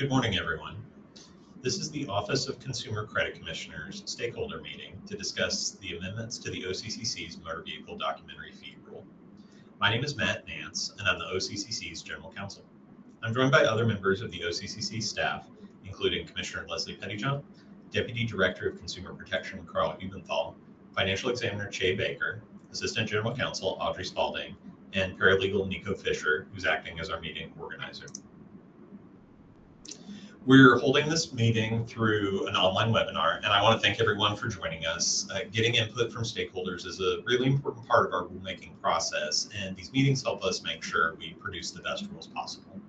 Good morning, everyone. This is the Office of Consumer Credit Commissioners stakeholder meeting to discuss the amendments to the OCCC's Motor Vehicle Documentary Fee Rule. My name is Matt Nance, and I'm the OCCC's General Counsel. I'm joined by other members of the OCCC staff, including Commissioner Leslie Pettyjohn, Deputy Director of Consumer Protection Carl Ubenthal, Financial Examiner Che Baker, Assistant General Counsel Audrey Spalding, and Paralegal Nico Fisher, who's acting as our meeting organizer. We're holding this meeting through an online webinar, and I want to thank everyone for joining us. Getting input from stakeholders is a really important part of our rulemaking process, and these meetings help us make sure we produce the best rules possible.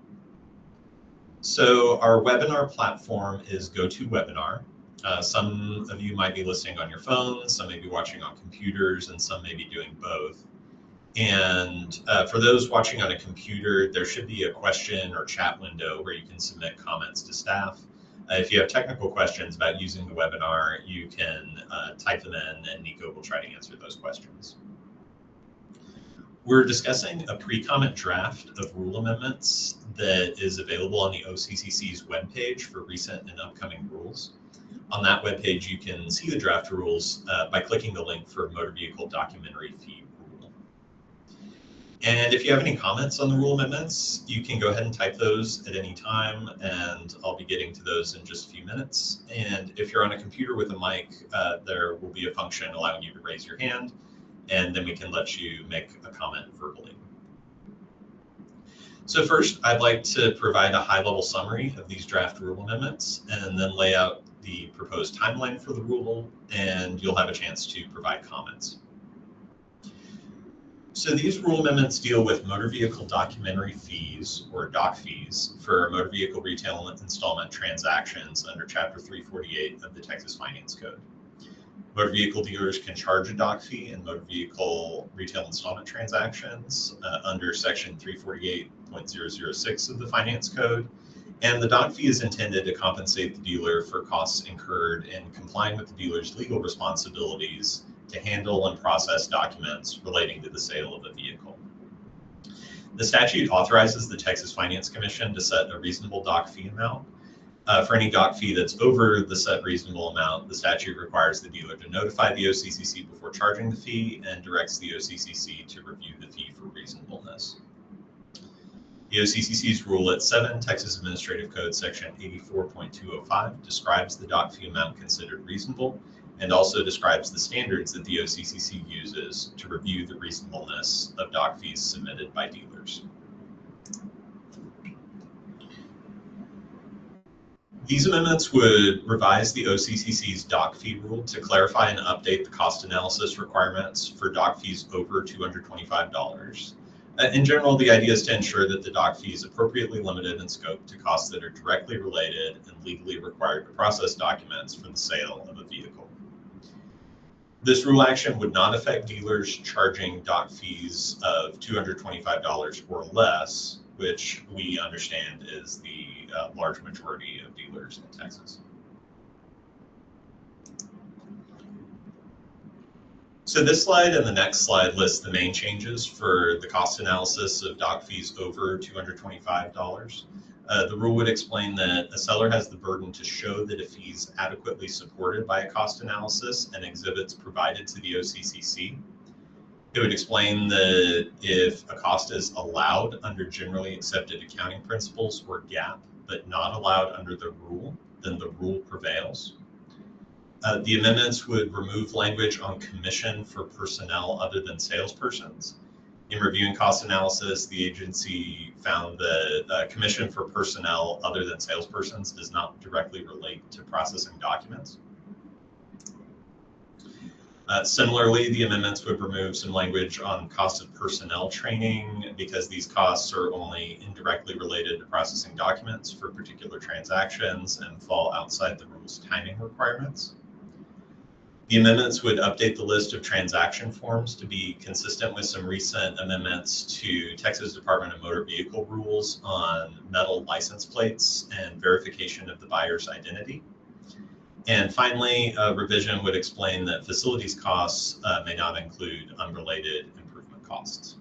So our webinar platform is GoToWebinar. Some of you might be listening on your phones, some may be watching on computers, and some may be doing both. And for those watching on a computer, there should be a question or chat window where you can submit comments to staff. If you have technical questions about using the webinar, you can type them in and Nico will try to answer those questions. We're discussing a pre-comment draft of rule amendments that is available on the OCCC's webpage for recent and upcoming rules. On that webpage, you can see the draft rules by clicking the link for Motor Vehicle Documentary Fee. And if you have any comments on the rule amendments, you can go ahead and type those at any time, and I'll be getting to those in just a few minutes. And if you're on a computer with a mic, there will be a function allowing you to raise your hand, and then we can let you make a comment verbally. So first, I'd like to provide a high-level summary of these draft rule amendments, and then lay out the proposed timeline for the rule, and you'll have a chance to provide comments. So these rule amendments deal with motor vehicle documentary fees, or doc fees, for motor vehicle retail installment transactions under Chapter 348 of the Texas Finance Code. Motor vehicle dealers can charge a doc fee in motor vehicle retail installment transactions under Section 348.006 of the Finance Code, and the doc fee is intended to compensate the dealer for costs incurred in complying with the dealer's legal responsibilities to handle and process documents relating to the sale of a vehicle. The statute authorizes the Texas Finance Commission to set a reasonable doc fee amount. For any doc fee that's over the set reasonable amount, the statute requires the dealer to notify the OCCC before charging the fee and directs the OCCC to review the fee for reasonableness. The OCCC's Rule at 7, Texas Administrative Code Section 84.205 describes the doc fee amount considered reasonable, and also describes the standards that the OCCC uses to review the reasonableness of doc fees submitted by dealers. These amendments would revise the OCCC's doc fee rule to clarify and update the cost analysis requirements for doc fees over $225. In general, the idea is to ensure that the doc fee is appropriately limited in scope to costs that are directly related and legally required to process documents for the sale of a vehicle. This rule action would not affect dealers charging doc fees of $225 or less, which we understand is the large majority of dealers in Texas. So this slide and the next slide list the main changes for the cost analysis of doc fees over $225. The rule would explain that a seller has the burden to show that a fee is adequately supported by a cost analysis and exhibits provided to the OCCC. It would explain that if a cost is allowed under generally accepted accounting principles or GAAP, but not allowed under the rule, then the rule prevails. The amendments would remove language on commission for personnel other than salespersons. In reviewing cost analysis, the agency found that commission for personnel other than salespersons does not directly relate to processing documents. Similarly, the amendments would remove some language on cost of personnel training because these costs are only indirectly related to processing documents for particular transactions and fall outside the rule's timing requirements. The amendments would update the list of transaction forms to be consistent with some recent amendments to Texas Department of Motor Vehicle rules on metal license plates and verification of the buyer's identity. And finally, a revision would explain that facilities costs may not include unrelated improvement costs.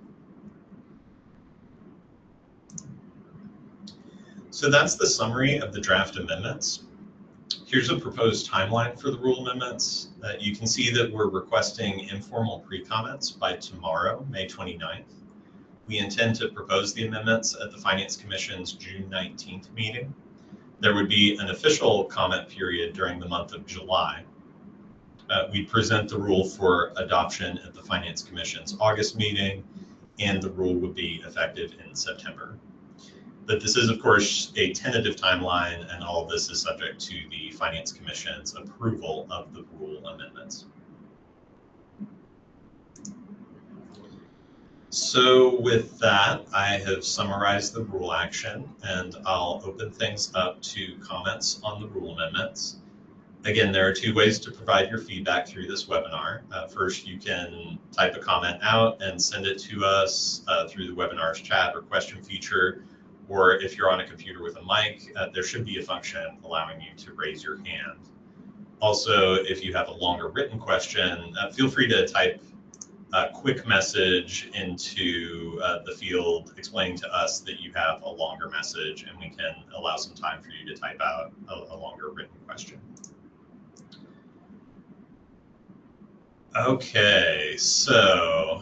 So that's the summary of the draft amendments. Here's a proposed timeline for the rule amendments. You can see that we're requesting informal pre-comments by tomorrow, May 29th. We intend to propose the amendments at the Finance Commission's June 19th meeting. There would be an official comment period during the month of July. We'd present the rule for adoption at the Finance Commission's August meeting, and the rule would be effective in September. But this is, of course, a tentative timeline, and all of this is subject to the Finance Commission's approval of the rule amendments. So with that, I have summarized the rule action, and I'll open things up to comments on the rule amendments. Again, there are two ways to provide your feedback through this webinar. First, you can type a comment out and send it to us through the webinar's chat or question feature, or if you're on a computer with a mic, there should be a function allowing you to raise your hand. Also, if you have a longer written question, feel free to type a quick message into the field explaining to us that you have a longer message, and we can allow some time for you to type out a longer written question. Okay, so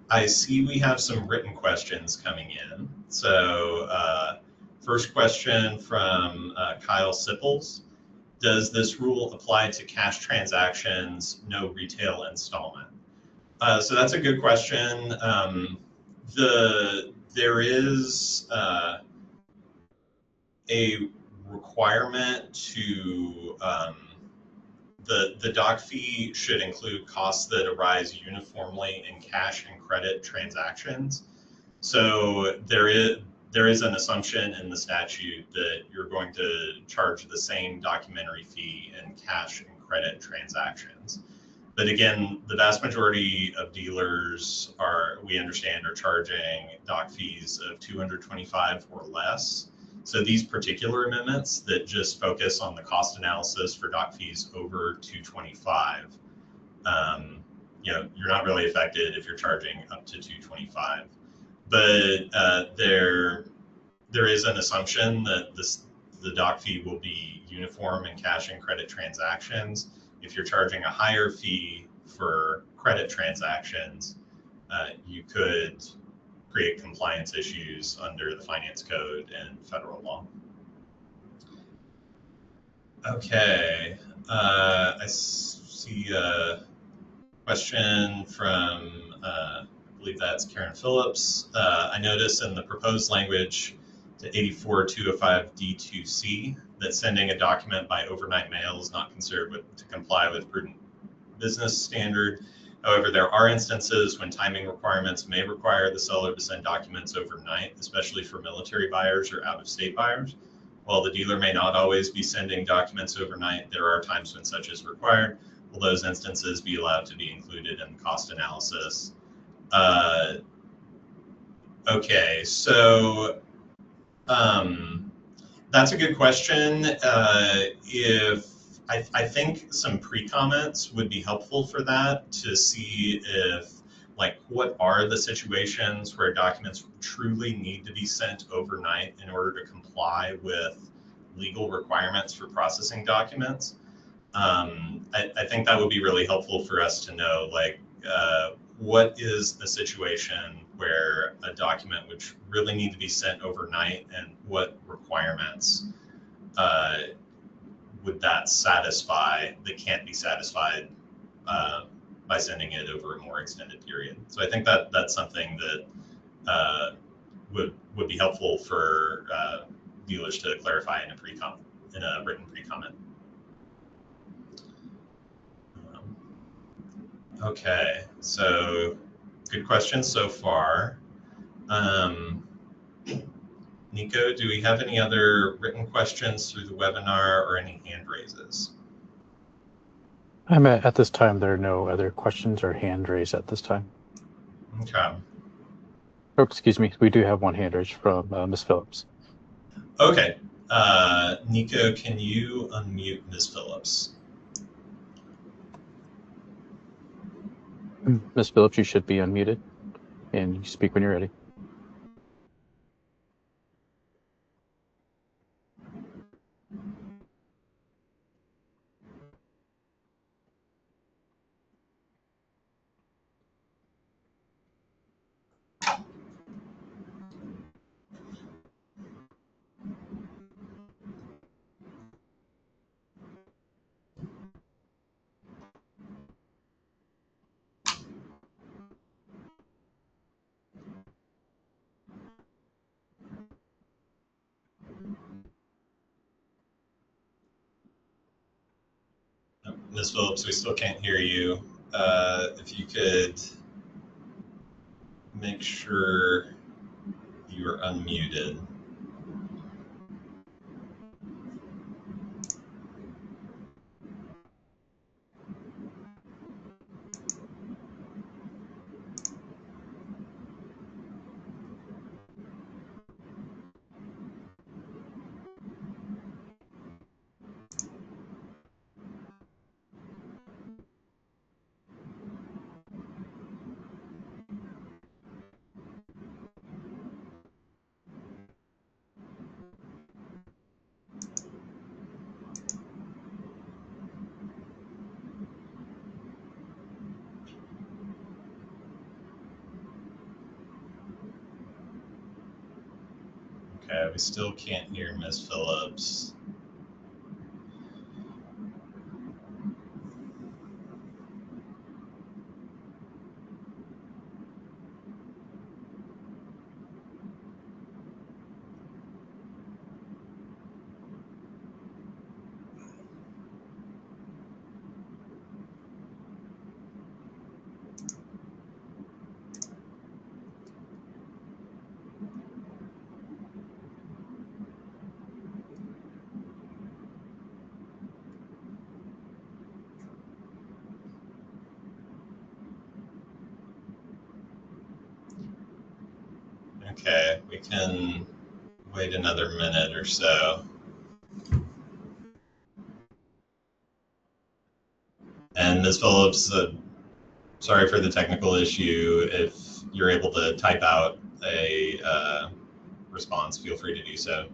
I see we have some written questions coming in. So first question from Kyle Sipples. Does this rule apply to cash transactions, no retail installment? So that's a good question. There is a requirement to the doc fee should include costs that arise uniformly in cash and credit transactions. So there is an assumption in the statute that you're going to charge the same documentary fee in cash and credit transactions. But again, the vast majority of dealers we understand, are charging doc fees of $225 or less. So these particular amendments that just focus on the cost analysis for doc fees over $225, you're not really affected if you're charging up to $225. But there is an assumption that the doc fee will be uniform in cash and credit transactions. If you're charging a higher fee for credit transactions, you could create compliance issues under the Finance Code and federal law. Okay, I see a question from, I believe that's Karen Phillips. I notice in the proposed language to 84205D2C that sending a document by overnight mail is not considered to comply with prudent business standard. However, there are instances when timing requirements may require the seller to send documents overnight, especially for military buyers or out-of-state buyers. While the dealer may not always be sending documents overnight, there are times when such is required. Will those instances be allowed to be included in the cost analysis? Okay, so that's a good question. I think some pre-comments would be helpful for that, to see if, what are the situations where documents truly need to be sent overnight in order to comply with legal requirements for processing documents. I think that would be really helpful for us to know, what is a situation where a document would really need to be sent overnight, and what requirements would that satisfy that can't be satisfied by sending it over a more extended period. So I think that that's something that would be helpful for dealers to clarify in a written pre-comment. Okay, so good questions so far. Nico, do we have any other written questions through the webinar or any hand raises? At this time, there are no other questions or hand raised at this time. Okay. Oh, excuse me, we do have one hand raised from Ms. Phillips. Okay. Nico, can you unmute Ms. Phillips? Ms. Phillips, you should be unmuted, and you speak when you're ready. Ms. Phillips, we still can't hear you. If you could make sure you are unmuted. Okay, we still can't hear Ms. Phillips. Okay, we can wait another minute or so. And Ms. Phillips, sorry for the technical issue. If you're able to type out a response, feel free to do so.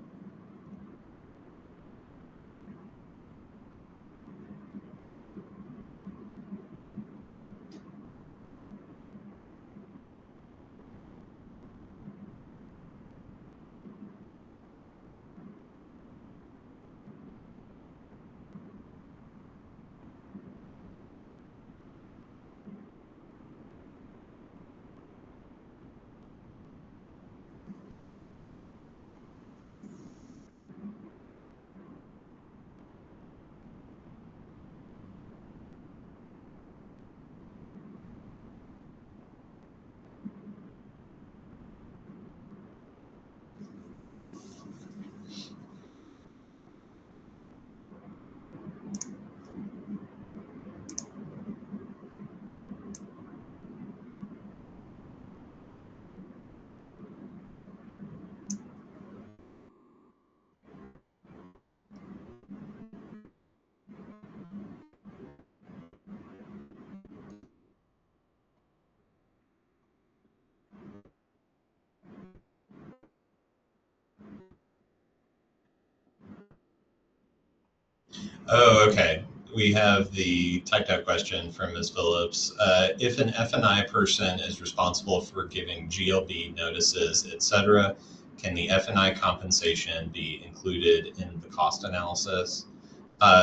Oh, okay. We have the typed out question from Ms. Phillips. If an F&I person is responsible for giving GLB notices, etc., can the F&I compensation be included in the cost analysis?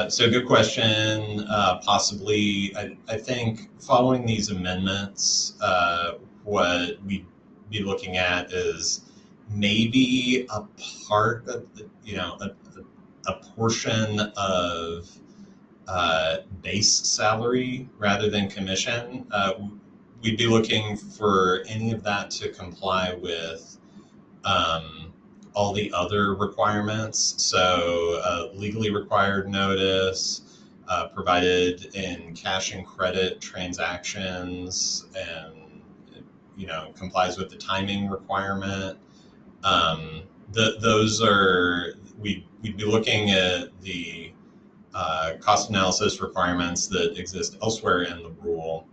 So good question. Possibly, I think following these amendments, what we'd be looking at is maybe a part of the, a portion of base salary rather than commission. We'd be looking for any of that to comply with all the other requirements. So legally required notice, provided in cash and credit transactions, and complies with the timing requirement. Those are we'd be looking at the cost analysis requirements that exist elsewhere in the rule,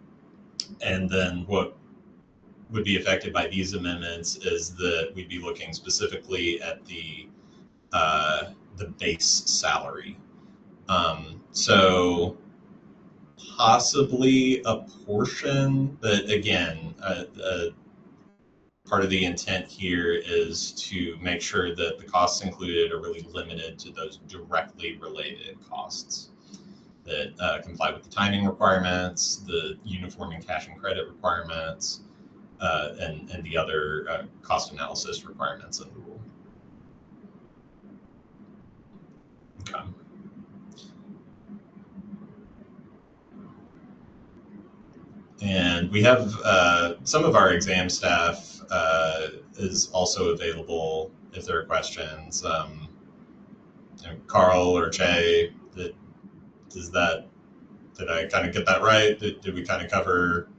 and then what would be affected by these amendments is that we'd be looking specifically at the base salary. So possibly a portion, but again, part of the intent here is to make sure that the costs included are really limited to those directly related costs that comply with the timing requirements, the uniform and cash and credit requirements, and the other cost analysis requirements in the rule. Okay. we have some of our exam staff is also available if there are questions. Carl or Jay, did I kind of get that right? Did we kind of cover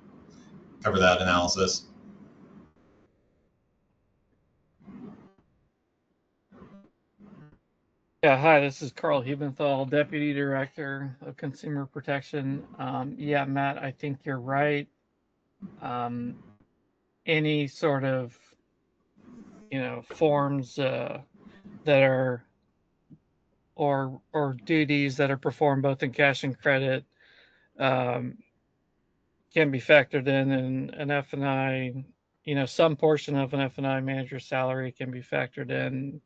that analysis? Yeah, hi, this is Carl Hubenthal, Deputy Director of Consumer Protection. Yeah, Matt, I think you're right. Any sort of, forms that are or duties that are performed both in cash and credit um, can be factored in an F&I. Some portion of an F&I manager's salary can be factored in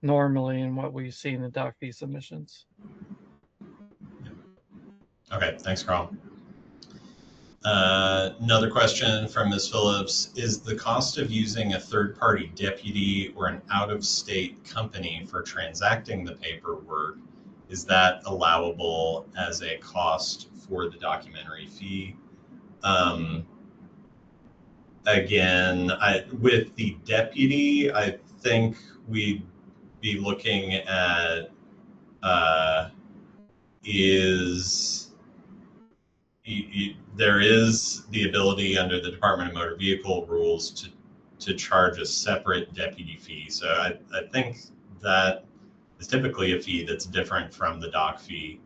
normally in what we see in the doc fee submissions. Okay, thanks, Carl. Another question from Ms. Phillips, is the cost of using a third-party deputy or an out-of-state company for transacting the paperwork, is that allowable as a cost for the documentary fee? Again, with the deputy, I think we'd be looking at there is the ability under the Department of Motor Vehicle rules to charge a separate deputy fee. So I think that is typically a fee that's different from the doc fee.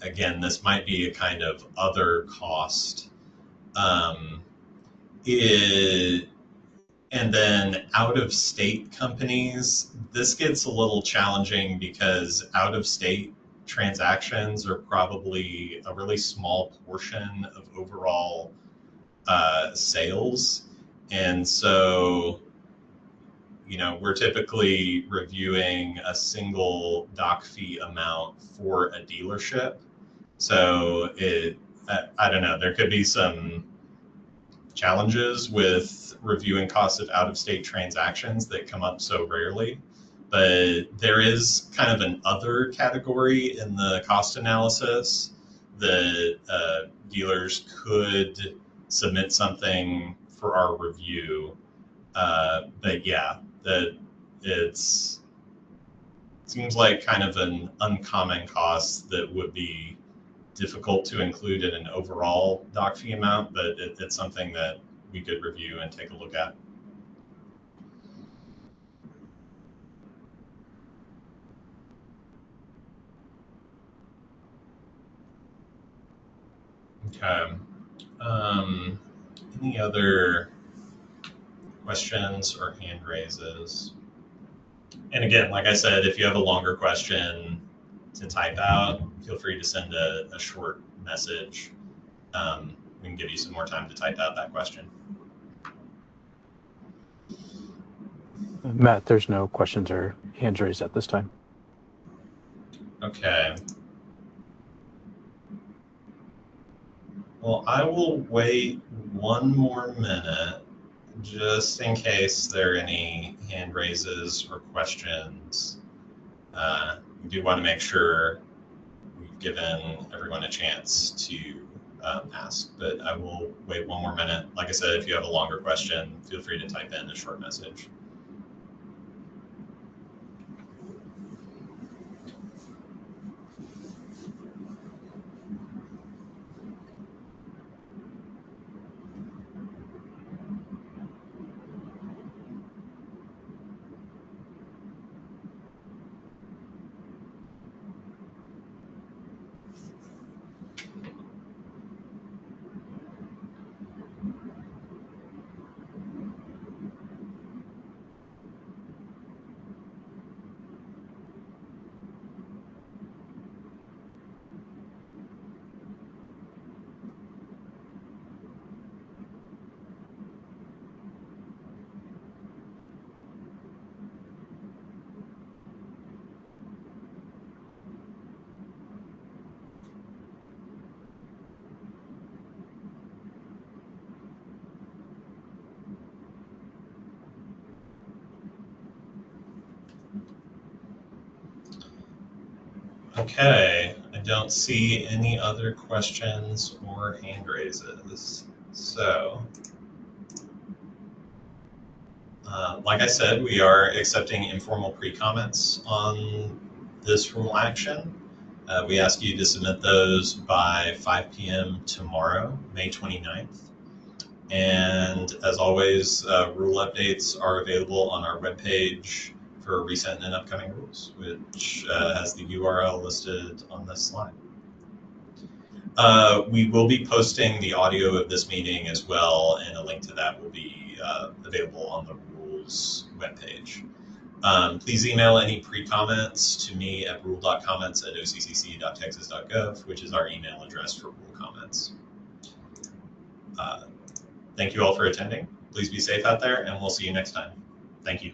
Again, this might be a kind of other cost. And then out-of-state companies, this gets a little challenging because out-of-state transactions are probably a really small portion of overall sales. And so, we're typically reviewing a single doc fee amount for a dealership. So I don't know, there could be some challenges with reviewing costs of out-of-state transactions that come up so rarely. But there is kind of an other category in the cost analysis that dealers could submit something for our review. But yeah, that seems like kind of an uncommon cost that would be difficult to include in an overall doc fee amount, but it's something that we could review and take a look at. Okay. Any other questions or hand raises? And again, like I said, if you have a longer question to type out, feel free to send a short message. We can give you some more time to type out that question. Matt, there's no questions or hands raised at this time. Okay. Well, I will wait one more minute just in case there are any hand raises or questions. We do want to make sure we've given everyone a chance to ask, but I will wait one more minute. Like I said, if you have a longer question, feel free to type in a short message. Okay, I don't see any other questions or hand raises. So, like I said, we are accepting informal pre-comments on this rule action. We ask you to submit those by 5 p.m. tomorrow, May 29th. And as always, rule updates are available on our webpage for recent and upcoming rules, which has the URL listed on this slide. We will be posting the audio of this meeting as well, and a link to that will be available on the rules webpage. Please email any pre-comments to me at rule.comments@occc.texas.gov, which is our email address for rule comments. Thank you all for attending. Please be safe out there, and we'll see you next time. Thank you.